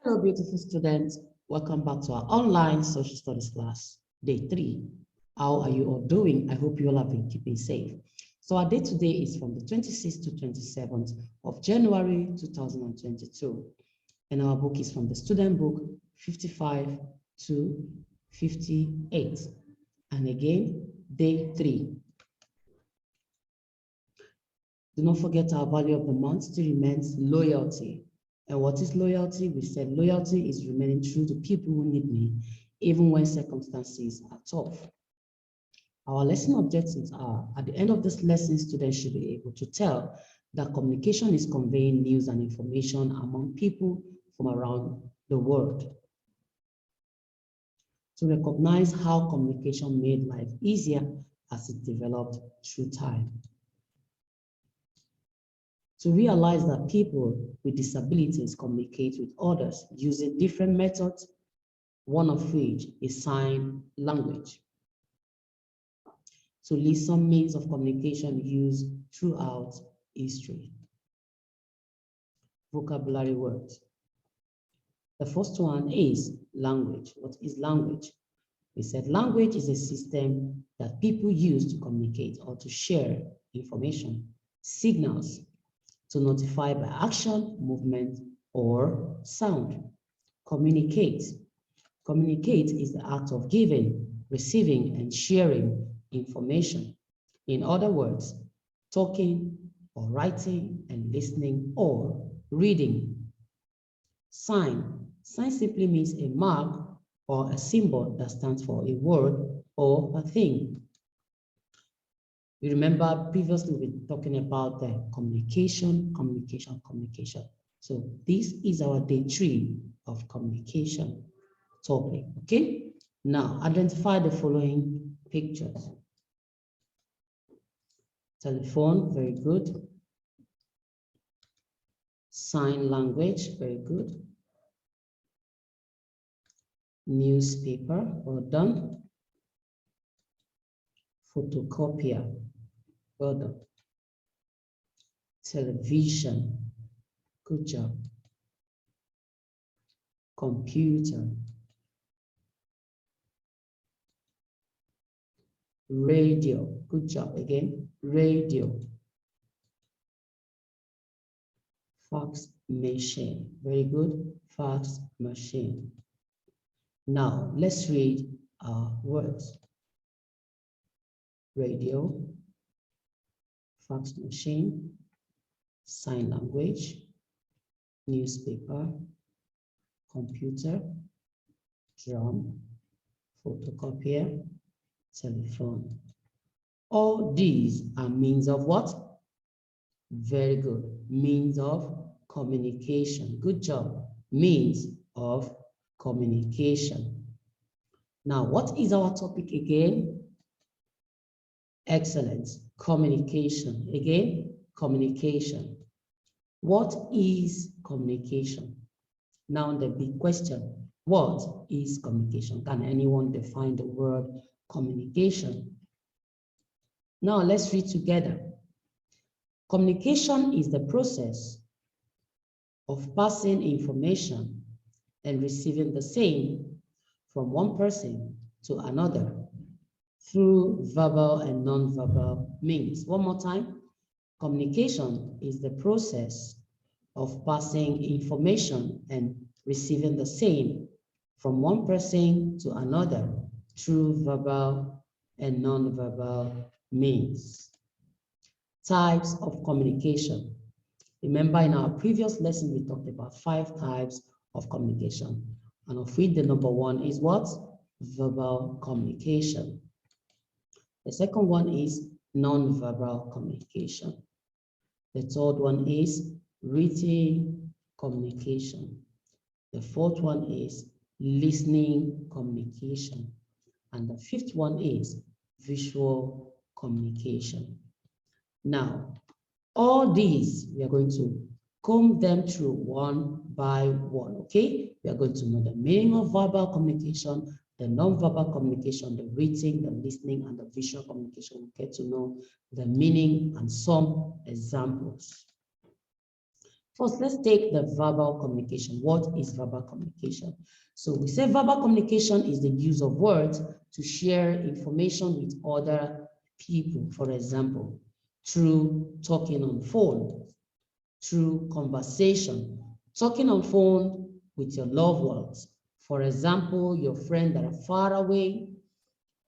Hello, beautiful students. Welcome back to our online social studies class, day 3. How are you all doing? I hope you all have been keeping safe. So our day today is from the 26th to 27th of January 2022. And our book is from the student book 55 to 58. And again, day 3. Do not forget our value of the month still remains loyalty. And what is loyalty? We said loyalty is remaining true to people who need me, even when circumstances are tough. Our lesson objectives are, at the end of this lesson, students should be able to tell that communication is conveying news and information among people from around the world. To recognize how communication made life easier as it developed through time. To realize that people with disabilities communicate with others using different methods, one of which is sign language. To list some means of communication used throughout history. Vocabulary words. The first one is language. What is language? We said language is a system that people use to communicate or to share information, signals, to notify by action, movement, or sound. Communicate. Communicate is the act of giving, receiving, and sharing information. In other words, talking or writing and listening or reading. Sign. Sign simply means a mark or a symbol that stands for a word or a thing. You remember previously we were talking about the communication. So this is our day 3 of communication topic, okay? Now, identify the following pictures. Telephone, very good. Sign language, very good. Newspaper, well done. Photocopier, well done. Television, good job. Computer. Radio, good job again. Radio. Fax machine, very good. Fax machine. Now, let's read our words. Radio, fax machine, sign language, newspaper, computer, drum, photocopier, telephone. All these are means of what? Very good. Means of communication. Good job. Means of communication. Now, what is our topic again? Excellent. Communication. Again, communication. What is communication? Now, the big question, what is communication? Can anyone define the word communication? Now, let's read together. Communication is the process of passing information and receiving the same from one person to another through verbal and non-verbal means. One more time. Communication is the process of passing information and receiving the same from one person to another through verbal and non-verbal means. Types of communication. Remember, in our previous lesson, we talked about 5 types of communication, and of which the number 1 is what? Verbal communication. The second one is non-verbal communication. The third one is written communication. The fourth one is listening communication. And the fifth one is visual communication. Now, all these, we are going to comb them through one by one, okay? We are going to know the meaning of verbal communication, the non-verbal communication, the written, the listening, and the visual communication. We get to know the meaning and some examples. First, let's take the verbal communication. What is verbal communication? So we say verbal communication is the use of words to share information with other people. For example, through talking on phone, through conversation, talking on phone with your loved ones. For example, your friends that are far away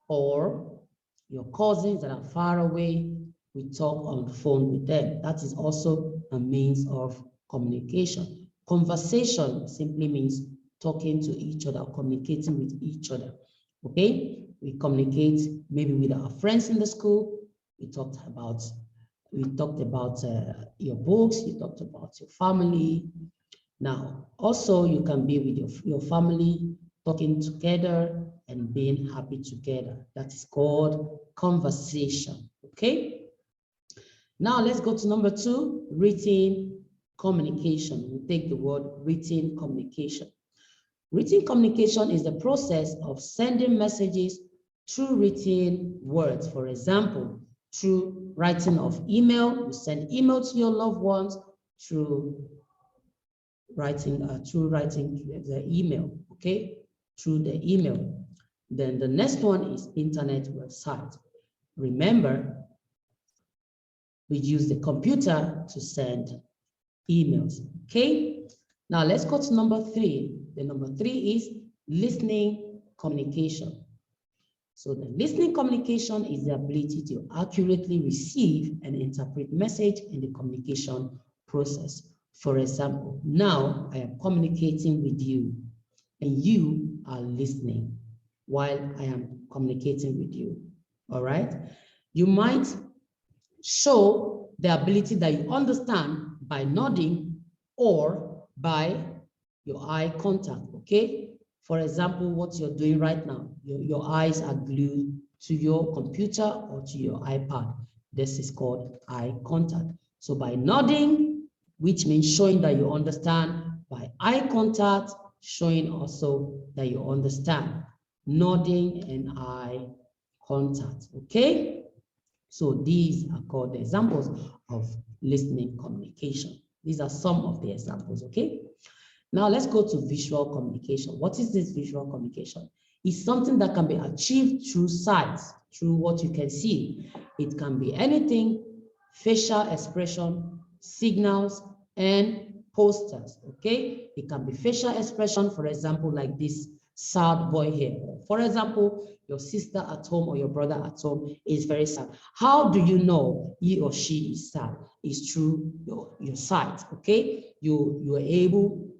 or your cousins that are far away, we talk on the phone with them. That is also a means of communication. Conversation simply means talking to each other, communicating with each other. Okay, we communicate maybe with our friends in the school. We talked about your books. You talked about your family. Now, also you can be with your family, talking together and being happy together. That is called conversation. Okay. Now let's go to number 2, written communication. We take the word written communication. Written communication is the process of sending messages through written words. For example, through writing of email, you send email to your loved ones through writing the email, okay, through the email. Then the next one is internet website. Remember, we use the computer to send emails, okay? Now let's go to number 3. The number 3 is listening communication. So the listening communication is the ability to accurately receive and interpret message in the communication process. For example, now I am communicating with you and you are listening while I am communicating with you, all right? You might show the ability that you understand by nodding or by your eye contact, okay? For example, what you're doing right now, your eyes are glued to your computer or to your iPad. This is called eye contact. So by nodding, which means showing that you understand, by eye contact, showing also that you understand. Nodding and eye contact, okay? So these are called the examples of listening communication. These are some of the examples, okay? Now let's go to visual communication. What is this visual communication? It's something that can be achieved through sight, through what you can see. It can be anything, facial expression, signals, and posters, okay? It can be facial expression, for example, like this sad boy here. For example, your sister at home or your brother at home is very sad. How do you know he or she is sad? It's through your sight, okay? You're able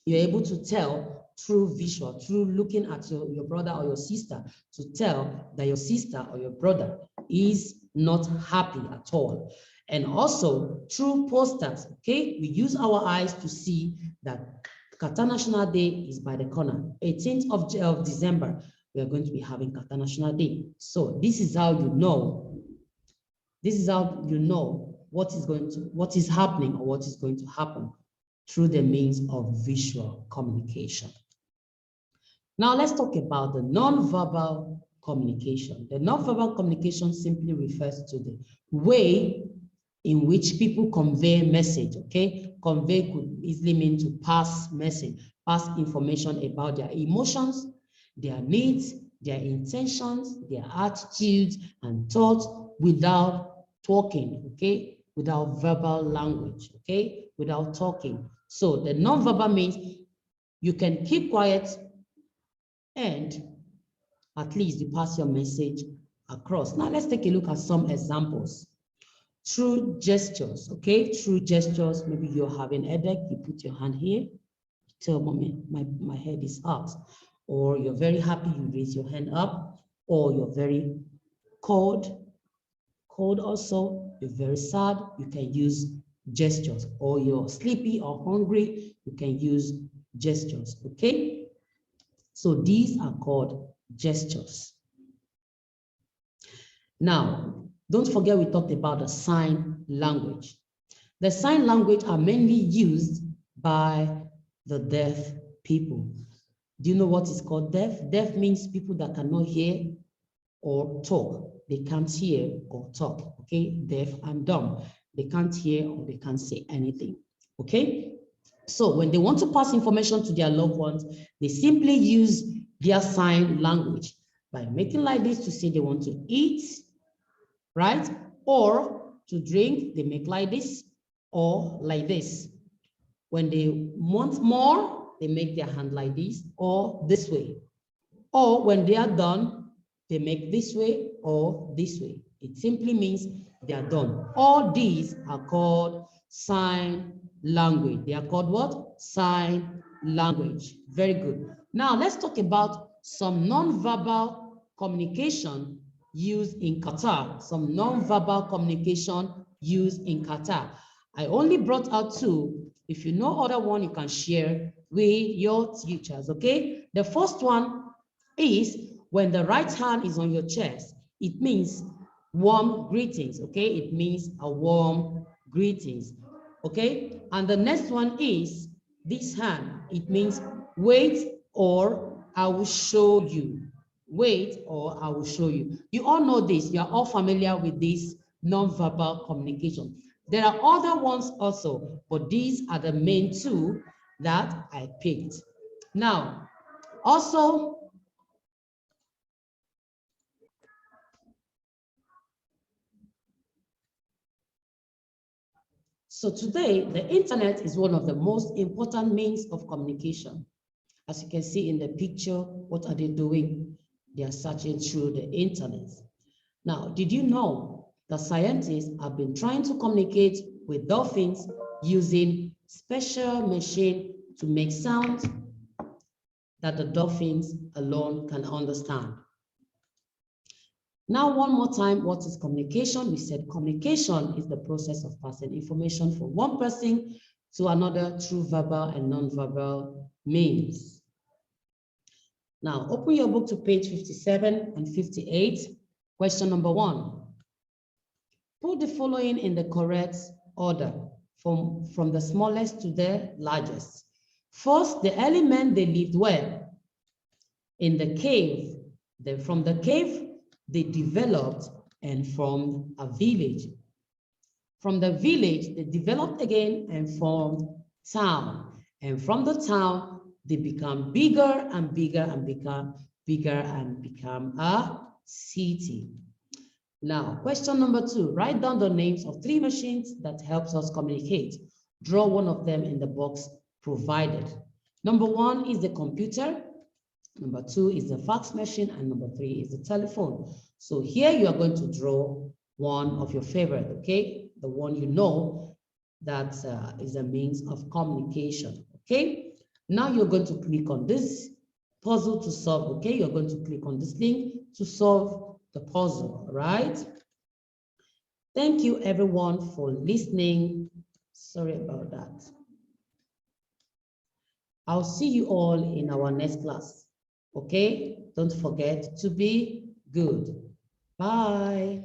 to tell through visual, through looking at your brother or your sister, to tell that your sister or your brother is not happy at all. And also through posters, okay? We use our eyes to see that Qatar National Day is by the corner. 18th of December, we are going to be having Qatar National Day. So this is how you know. This is how you know what is happening or what is going to happen through the means of visual communication. Now let's talk about the non-verbal communication. The non-verbal communication simply refers to the way in which people convey message, okay? Convey could easily mean to pass message, pass information about their emotions, their needs, their intentions, their attitudes and thoughts without talking, okay? Without verbal language, okay? Without talking. So the non-verbal means you can keep quiet and at least you pass your message across. Now let's take a look at some examples. Through gestures, okay? Through gestures, maybe you're having a headache, you put your hand here, you tell mommy, my head is hot. Or you're very happy, you raise your hand up. Or you're very cold also, you're very sad, you can use gestures. Or you're sleepy or hungry, you can use gestures, okay? So these are called gestures. Now, don't forget we talked about the sign language. The sign language are mainly used by the deaf people. Do you know what is called deaf? Deaf means people that cannot hear or talk. They can't hear or talk, okay? Deaf and dumb. They can't hear or they can't say anything. Okay? So when they want to pass information to their loved ones, they simply use their sign language by making like this to say they want to eat, right? Or to drink, they make like this or like this. When they want more, they make their hand like this or this way. Or when they are done, they make this way or this way. It simply means they are done. All these are called sign language. They are called what? Sign language. Very good. Now let's talk about some non-verbal communication used in Qatar. Some non-verbal communication used in Qatar. I only brought out two. If you know other one, you can share with your teachers, okay? The first one is when the right hand is on your chest, it means warm greetings, okay? It means a warm greetings, okay? And the next one is this hand. It means wait or I will show you. Wait or I will show you. You all know this. You are all familiar with this non-verbal communication. There are other ones also, but these are the main two that I picked. Now, also, so today, the internet is one of the most important means of communication. As you can see in the picture, what are they doing? They are searching through the internet. Now, did you know that scientists have been trying to communicate with dolphins using special machine to make sounds that the dolphins alone can understand? Now, one more time, what is communication? We said communication is the process of passing information from one person to another through verbal and non-verbal means. Now, open your book to page 57 and 58. Question number 1. Put the following in the correct order from the smallest to the largest. First, the element they lived where? In the cave. Then from the cave, they developed and formed a village. From the village, they developed again and formed town. And from the town, they become bigger and bigger and become bigger and become a city. Now, question number 2, write down the names of 3 machines that helps us communicate. Draw one of them in the box provided. Number 1 is the computer. Number 2 is the fax machine, and number 3 is the telephone. So here you are going to draw one of your favorite, okay? The one you know that is a means of communication, okay? Now you're going to click on this puzzle to solve, okay? You're going to click on this link to solve the puzzle, all right? Thank you everyone for listening. Sorry about that. I'll see you all in our next class. Okay, don't forget to be good. Bye.